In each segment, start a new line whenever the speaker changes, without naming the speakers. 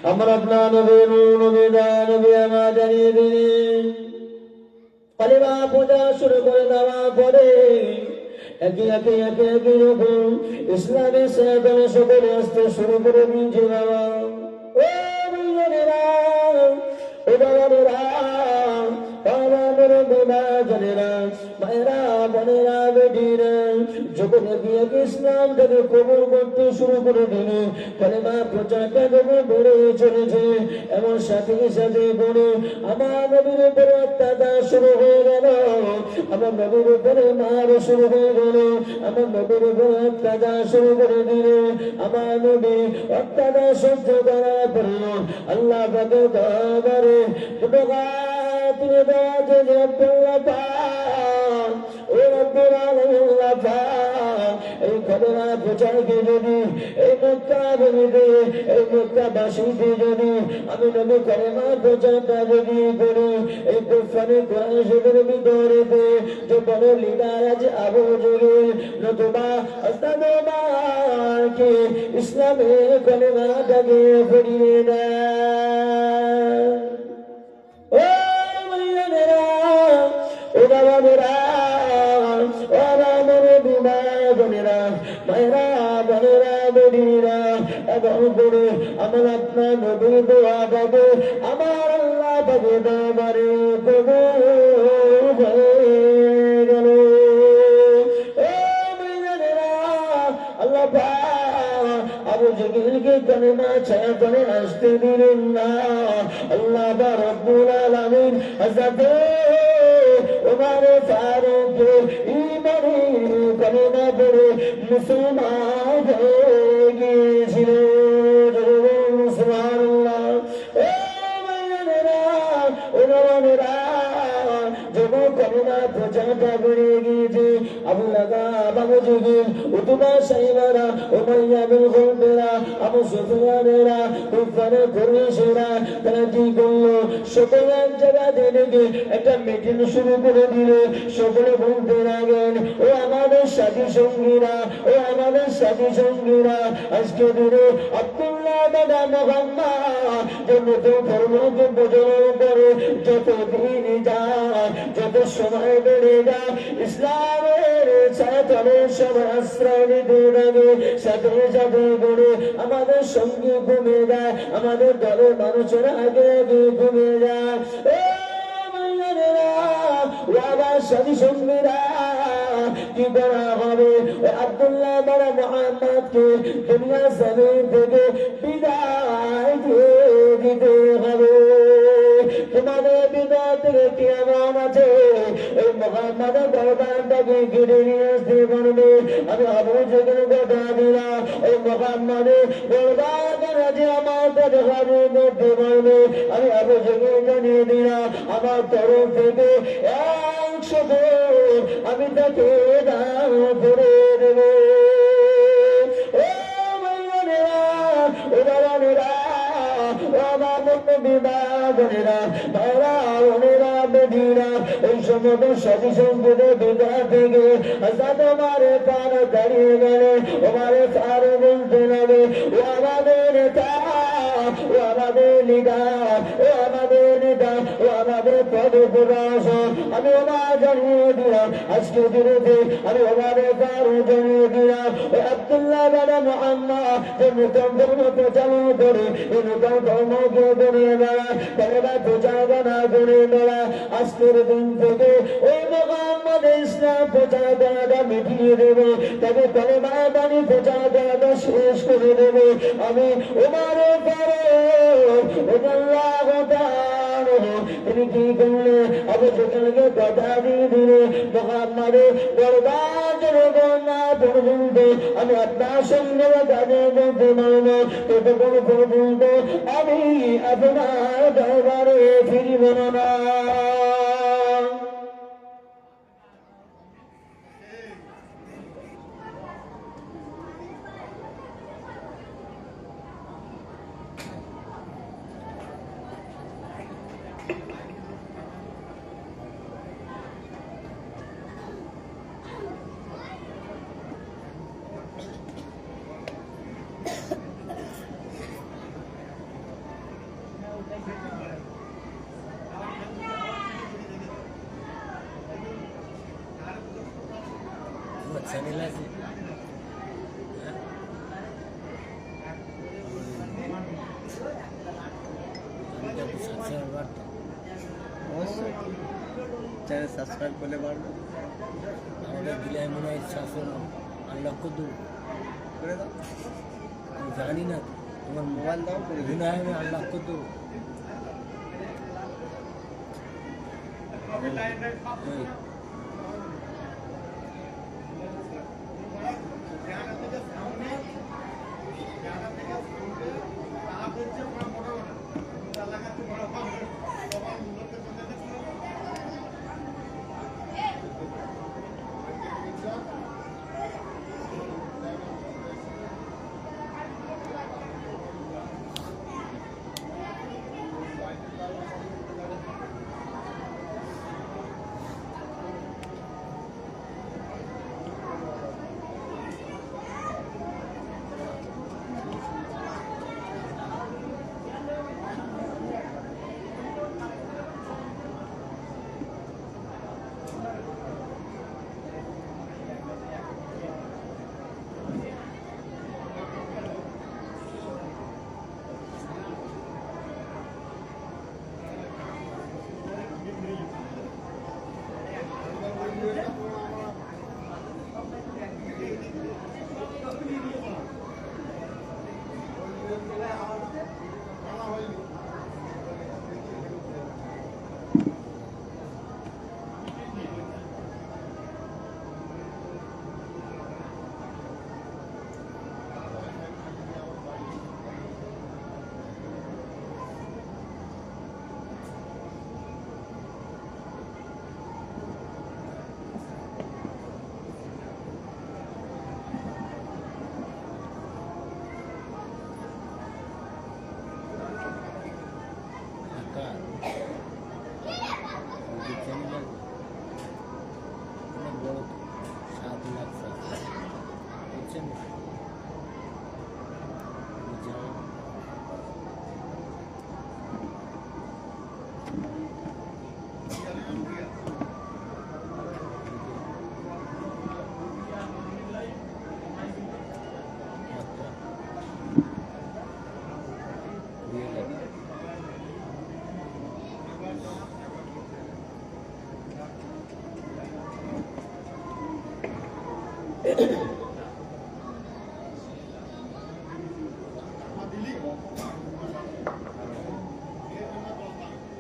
আমরা আপনার নবী নবী আমার জানিয়ে দিন কালিমা পূজা শুরু করে দেওয়ার পরে একে যখন ইসলামের সাথে সকলে আসতে শুরু করে দিয়েছে বাবা ও বুঝলেরা ও বাবারা আমাদের বিবাজনেরা মায়েরা বোনেরা বেটিরা যখন একে ইসলামটাকে কবুল করতে শুরু করে দিল কালিমা প্রচারটা যখন বেড়ে চলেছে এমন সাথে সাথে করে আমার নবীর উপরে অত্যাচার শুরু হয়ে গেল আমার নবীর উপরে মার শুরু হয়ে গেল আমার নবীর উপরে অত্যাচার শুরু করে দিল আমার নবী অত্যাচার সহ্য করার পরে আল্লাহ পাকে দরবারে তিনি বলছে যে আব্দুল্লাহ পাক ও রব্বুল আলামিন পাক এই ঘটনা প্রচারকে যদি এই মক্কা ভূমিতে এই মক্কাবাসীতে যদি আমি নবী কালেমা প্রচারটা যদি করি এই কুফারে কুরাইশের ভিতরেতে যে বড় লিডার আছে আবু জেহেল নতুবা আস্তাদবাকে ইসলামের কালেমাটাকে ফিরিয়ে দেয় ও মাইয়ানেরা ও বাবারা ও আমার বিবাজনেরা মায়েরা বোনেরা বেটিরা এবং করে আমার আপনার নবী দোয়া পাবে আমার আল্লাহ পাবে দরবারে কবুল হয়ে গেল ও মাইয়ানেরা আল্লাহ পাক আবু জেহেলকে কালেমা ছায়া করে আসতে দিলেন না আল্লাহ রব্বুল আলামিন হযরত ওমর ফারুক ঈমানি কালেমা পড়ে মুসলমান হয়ে গিয়েছিল সুবহানাল্লাহ ও মায়েরা ও বাবারা যখন কালেমা প্রচারটা বেড়ে গিয়েছে আবু লাহাব আবু জেহেল উতবা সাইবারা উমাইয়া বিন খালদেরা আবু সুফিয়ানেরা কুফারে কুরাইশেরা তারা কি করলো সকলে এক জায়গাতে ডেকে একটা মিটিং শুরু করে দিল সকলে বলতে লাগেন ও আমাদের সাথী সঙ্গীরা ও আমাদের সাথী সঙ্গীরা আজকে দিনে আব্দুল্লাহ দাদা মুহাম্মদ যে নতুন ধর্মকে বোঝানোর পরে যত দিন যায় যত সময় বেড়ে যায় ইসলামের ছায়াতলে সবাই আশ্রয় নিতে লাগে সাথে সাথে করে আমাদের সঙ্গে কমে যায় আমাদের দলের মানুষেরা আগে আগে কমে যায় আমার সাথী সঙ্গীরা কি করা হবে আব্দুল্লাহ বড় মুহাম্মদকে দুনিয়া জমিন থেকে বিদায় দিতে হবে তোমাদের বিদায় থেকে কেমন আছে এই মুহাম্মদের দরবারটাকে ঘিরে নিয়ে আসতে পারবে আমি আবু জেহেল কথা দিলাম এই মুহাম্মদের দরবারটা যে আমার কাছে হাজির করতে পারবে আমি আবু জেহেল জানিয়ে দিলাম আমার তরফ থেকে 100 আমি তাকে দান করে দেব ও মাইয়ানেরা ও বাবানেরা ও আমার বিবাদনেরা ভাইরা বোনেরা বেটিরা এই সমস্ত সাথী সঙ্গীদের বিদায় থেকে তোমারে পার দাঁড়িয়ে গেলে তোমারে পার বলতে হবে ও আমাদের নেতা ও আমাদের লিডার ও আমাদের নেতা ও আমাদের পদপ্রকাশ আমি ওমর জানিয়ে দিলাম আজকে দিনেতে আমি ওমরে ফারুক জানিয়ে দিলাম ওই আব্দুল্লাহ দাদা মুহাম্মদ যে নতুন ধর্ম প্রচার করে এই নতুন ধর্মকে গড়িয়ে বেড়ায় তারা প্রচারণা করে বেড়ায় আজকের দিন থেকে ওই মুহাম্মদ ইসলাম প্রচার করাটা মিটিয়ে দেবে তাকে কলেমা বাণী প্রচার করাটা শেষ করে দেবে আমি ওমরে ফারুক রাদিয়াল্লাহু তাআলা তিনি কি করলে আবু জেহেলকে কথা দিয়ে দিলে মুহাম্মদের দরবারের গণনা পর্যন্ত আমি আপনার সঙ্গে কাজে করতে পারব ততক্ষণ পর্যন্ত আমি আপনার দরবারে ফিরব না
চ্যানেল আছে
অবশ্যই চ্যানেল সাবস্ক্রাইব করলে পারবো
আমাদের দিলে মনে হয় শাসন আনলক
করে দাও
আমি জানি না
তোমার মোবাইল দাও করে দিন
মনে হয় আমি আনলক করে দেবো এই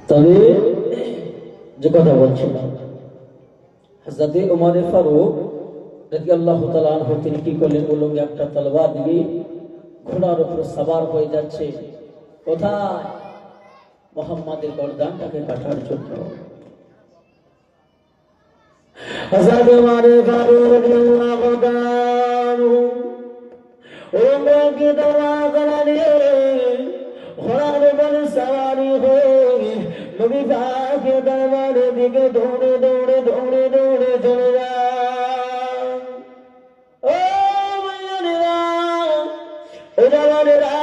তবে যে কথা বলছিলাম হযরত ওমর ফারুক রাদিয়াল্লাহু তাআলা আনহু তিনি কি করলেন উলঙ্গে একটা তলোয়ার দিয়ে ঘোড়ার উপর সওয়ার হয়ে যাচ্ছে কোথায় মুহাম্মাদের গর্দানটাকে কাটার জন্য হযরত ওমর ফারুক রাদিয়াল্লাহু তাআলা আনহু উলঙ্গে তলোয়ার নিয়ে ঘোড়ার উপর সওয়ারি হয়ে নবী পাকের দরবারের দিকে দৌড়ে দৌড়ে দৌড়ে দৌড়ে চলে যায় ও মায়েরা ও জানেরা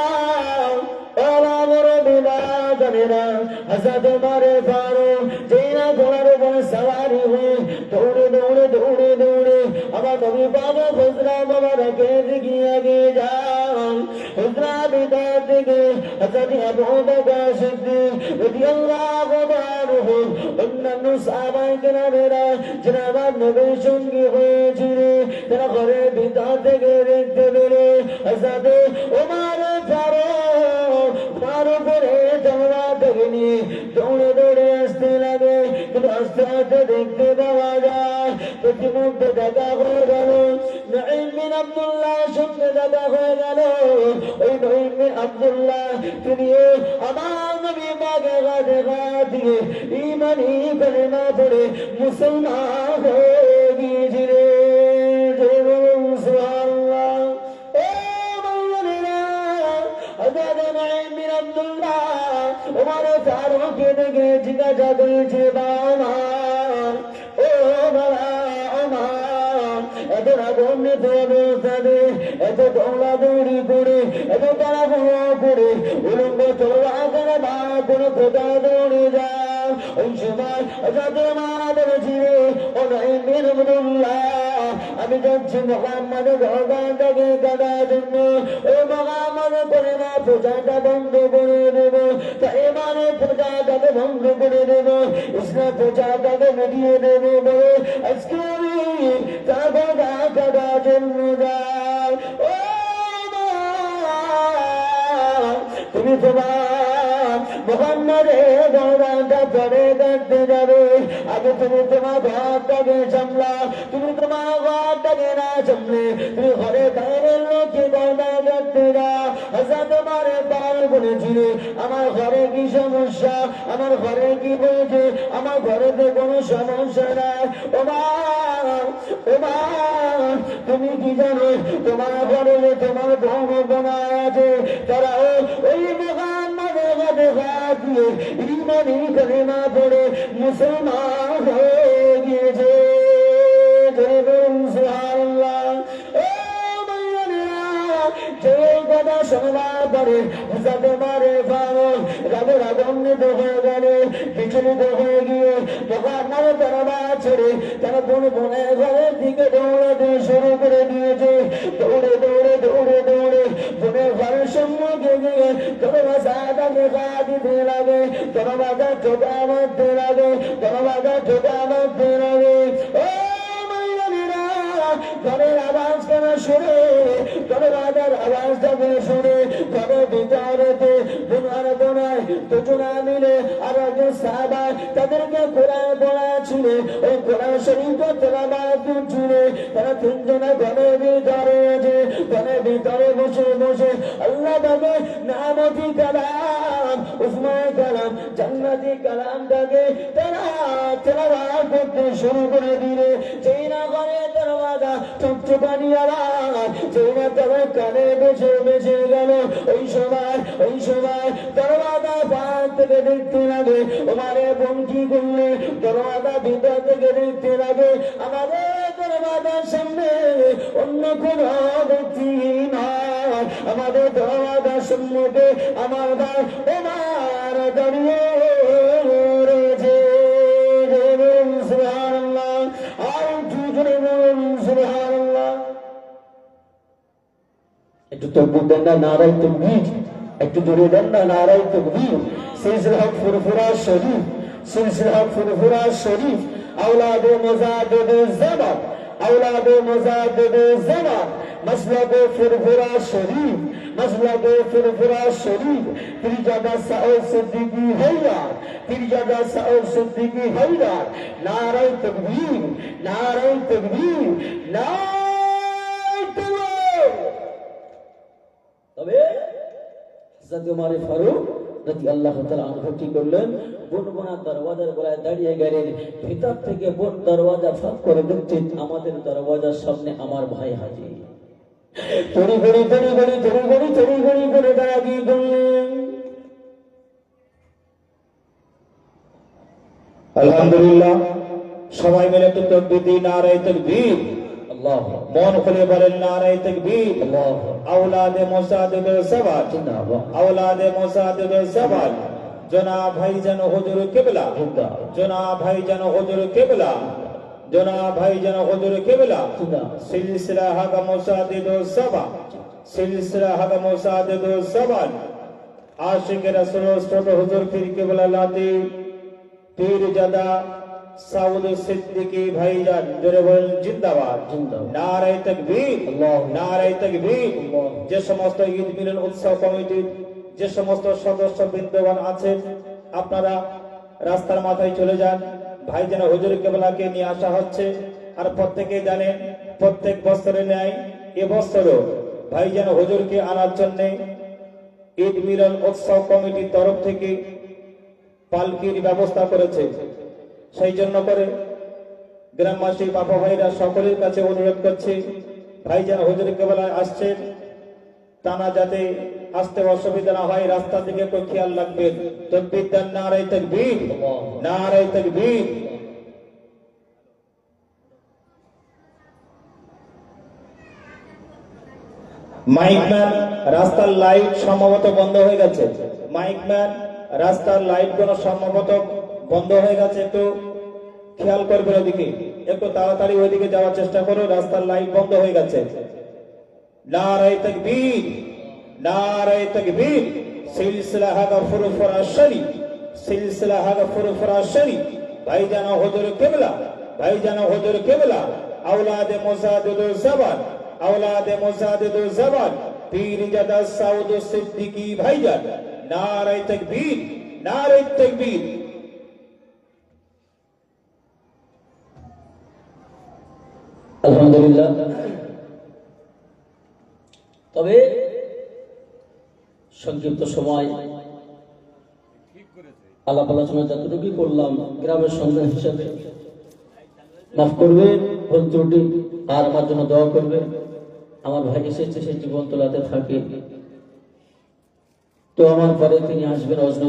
ও আমার বিবাদনেরা হযরত ওমর ফারুক যেনা ঘোড়ার উপর সওয়ারি হয়ে দৌড়ে দৌড়ে দৌড়ে দৌড়ে আমার নবী পাক হুজরা মুবারকে দিকে এগিয়ে যান হুজরা বিদার দিকে হযরত আবু বকর সিদ্দিক রাদিয়াল্লাহু আনহু অন্যান্য সাহাবায়ে কেরামেরা যারা আমার নবীর সঙ্গী হয়েছিলেন তারা ঘরের ভিতর থেকে দেখতে পেলে হযরত ওমর ফারুক ফারুকের জামরা থেকে নিয়ে দৌড়ে দৌড়ে আসতে লাগে কিন্তু আস্তে আস্তে দেখতে পাওয়া যায় প্রতিমধ্যে দেখা হয়ে গেল নাঈম বিন আব্দুল্লাহ সঙ্গে দেখা হয়ে গেল ওই নাঈম বিন আব্দুল্লাহ তিনি আমার নবী পাকের কাছে দিয়ে ঈমানি কলেমা পড়ে মুসলমান হয়ে গিয়েছিলেন সুবহানাল্লাহ ও মাওলানা হযরত নাঈম বিন আব্দুল্লাহ ওমর ফারুককে দেখে জিজ্ঞাসা করেছে বাবা ও বাবা এত রাগন্বিত অবস্থাতে এত দৌড়াদৌড়ি করে এত তাড়াহুড়ো করে উলঙ্গ তলোয়ার করে বা কোনো কোথাও দৌড়ে যায় ওই সময় যাদের মা বলেছিল ও নাইমের আব্দুল্লাহ আমি যাচ্ছি মোহাম্মদের দরবারটাকে কাটার জন্য ও মোহাম্মদ করে মা পূজাটা বন্ধ করে দেব তাই মানে পূজাটাকে বন্ধ করে দেব ইসলাম পূজাটাকে মিটিয়ে দেব বলে আজকে আমি তাকে কাটার জন্য যাই ও তুমি তোমার মোহাম্মদের দরবারটা পরে কাটতে যাবে আগে তুমি তোমার ঘরটাকে সামলা তুমি তোমার ঘরটাকে না সামলে তুমি ঘরে বাইরের লোককে দরবার কাটতে যাও হাজার তোমার পাল বলেছিল আমার ঘরে কি সমস্যা আমার ঘরে কি হয়েছে আমার ঘরেতে কোনো সমস্যা নাই তুমি কি জানো তোমার ঘরে তোমার বোন বোনা আছে তারা ওই মোহাম্মদের হাতে হাত দিয়ে ইমানি কালিমা পড়ে মুসলমান হয়ে গিয়েছে সুবহানাল্লাহ যে কথা শোনার পরে যাতে মারে পাগল রাগে রাগান্বিত হয়ে গেলে বিচলিত হয়ে গিয়ে মোহাম্মদ দরবার ছেড়ে তারা বোন বোনের ঘরের দিকে দৌড়াতে শুরু করে দিয়েছে দৌড়ে দৌড়ে দৌড়ে দৌড়ে বোনের ঘরের সম্মুখে গিয়ে দরওয়াজাটাকে গা দিতে লাগে দরওয়াজা ঠোকা মারতে লাগে দরওয়াজা ঠোকা মারতে লাগে ও ঘরের আওয়াজ কেন শুনে দরওয়াজার আওয়াজটাকে শুনে ঘরের ভিতরেতে বোনার বোনায় দুজনা মিলে আর একজন সাহাবা তাদেরকে কোরআন পড়াচ্ছিল ওই কোরআন শরীফ তেলাওয়াত করছিল তারা তিনজনে ঘরের ভিতরে আছে ঘরের ভিতরে বসে বসে আল্লাহ পাকের নামতি কালাম উসমানে কালাম জান্নাতি কালামটাকে তারা তেলাওয়াত করতে শুরু করে দিলে যেই না ঘরে দরওয়াজা চুপচুপানি আওয়াজ যেই না তাদের কানে বেঁচে বেঁচে গেল ওই সময় দরওয়াজা বাদ থেকে দেখতে লাগে আমাদের বোন কি করলে দরওয়াজা ভিতর থেকে দেখতে লাগে আমাদের দরওয়াজার সামনে অন্য কোন ব্যক্তি নয় আমাদের দরওয়াজার সম্মুখে আমার ভাই ওমর দাঁড়িয়ে রয়েছে সুবহানাল্লাহ আর দুজনে বলুন সুবহানাল্লাহ একটু তকবীর দেন না নারায়ে তাকবীর একটু জোরে দেন না নারায়ে তাকবীর সিলসিলা ফুরফুরা শরীফ সিলসিলা ফুরফুরা শরীফ اولاد مجدد الزمان اولاد مجدد الزمان مسلک فرفرا شریف مسلک فرفرا شریف پیرزادہ سعود صدیقی حیدر پیرزادہ سعود صدیقی حیدر نعرہ تکبیر نعرہ تکبیر نعرہ تکبیر তবে হযরত ওমর ফারুক রাদিয়াল্লাহু তাআলা আনহু কি করলেন বোন বোনা দরওয়াজার গলায় দাঁড়িয়ে গেলেন ভিতর থেকে বোন দরওয়াজা ফাঁক করে দেখছেন আমাদের দরওয়াজার সামনে আমার ভাই হাজির তড়ি ঘড়ি করে দাঁড়িয়ে করলেন
আলহামদুলিল্লাহ সবাই মিলে একটু তাকবীর দিন নারায়ে তাকবীর
আল্লাহ
মন খুলে বলেন নারায়ে তাকবীর
আল্লাহ
আওলাদে মুসাদ্দিদ সাবাত
জিন্দাবাদ
আওলাদে মুসাদ্দিদ সাবাত জনাব ভাইজান হুজুর কিবলা
জিন্দাবাদ
জনাব ভাইজান হুজুর কিবলা জনাব ভাইজান হুজুর কিবলা
জিন্দাবাদ
সিলসিলা হক মুসাদ্দিদ সাবাত সিলসিলা হক মুসাদ্দিদ সাবাত আশিক রাসূল ছোট হুজুর পীর কিবলা লাতি পীরজাদা সাউদ সিদ্দিকী ভাইজান জোরে বলেন জিন্দাবাদ
জিন্দাবাদ
নারায়ে তাকবীর
আল্লাহ
নারায়ে তাকবীর
আল্লাহ
যে সমস্ত ঈদ মিলন উৎসব কমিটির যে সমস্ত সদস্য বৃন্দগণ আছেন আপনারা রাস্তার মাথায় চলে যান ভাইজান হুজুর কিবলাকে নিয়ে আসা হচ্ছে আর প্রত্যেকেই জানেন প্রত্যেক বছরে ন্যায় এবছরও ভাইজান হুজুরকে আনার জন্য ঈদ মিলন উৎসব কমিটির তরফ থেকে পালকির ব্যবস্থা করেছে সেই জন্য করে গ্রামবাসী বাবা ভাইরা সকলের কাছে অনুরোধ করছে ভাইজান হুজুর কিবলায় আসছেন টানা যাতে আসতে অসুবিধা না হয় রাস্তা দিকে একটু খেয়াল রাখবেন তাকবীর দেন নারায়ে তাকবীর নারায়ে তাকবীর মাইকম্যান রাস্তার লাইট সম্ভবত বন্ধ হয়ে গেছে মাইকম্যান রাস্তার লাইট গুলো সম্ভবত বন্ধ হয়ে গেছে, একটু খেয়াল করবেন ওদিকে, একটু তাড়াতাড়ি ওইদিকে যাওয়ার চেষ্টা করো, রাস্তার লাইট বন্ধ হয়ে গেছে। নারায়ে তাকবীর, নারায়ে তাকবীর। সিলসিলা হাগা ফুরফুরা শরীফ, সিলসিলা হাগা ফুরফুরা শরীফ। ভাইজান হুজুর কিবলা, ভাইজান হুজুর কিবলা, আওলাদে মুজাদ্দিদুল জামান, আওলাদে মুজাদ্দিদুল জামান, পীরজাদা সাউদ সিদ্দিকী ভাইজান। নারায়ে তাকবীর, নারায়ে তাকবীর।
আলহামদুলিল্লাহ। তবে সংক্ষিপ্ত সময় আলাপ আলোচনা যতটুকু করলাম গ্রামের সন্তান হিসাবে মাফ করবে ভুল ত্রুটি, আর আমার জন্য দোয়া করবে। আমার ভাই এসেছে, সে জীবন তোলাতে থাকে, তো আমার পরে তিনি আসবেন অজনা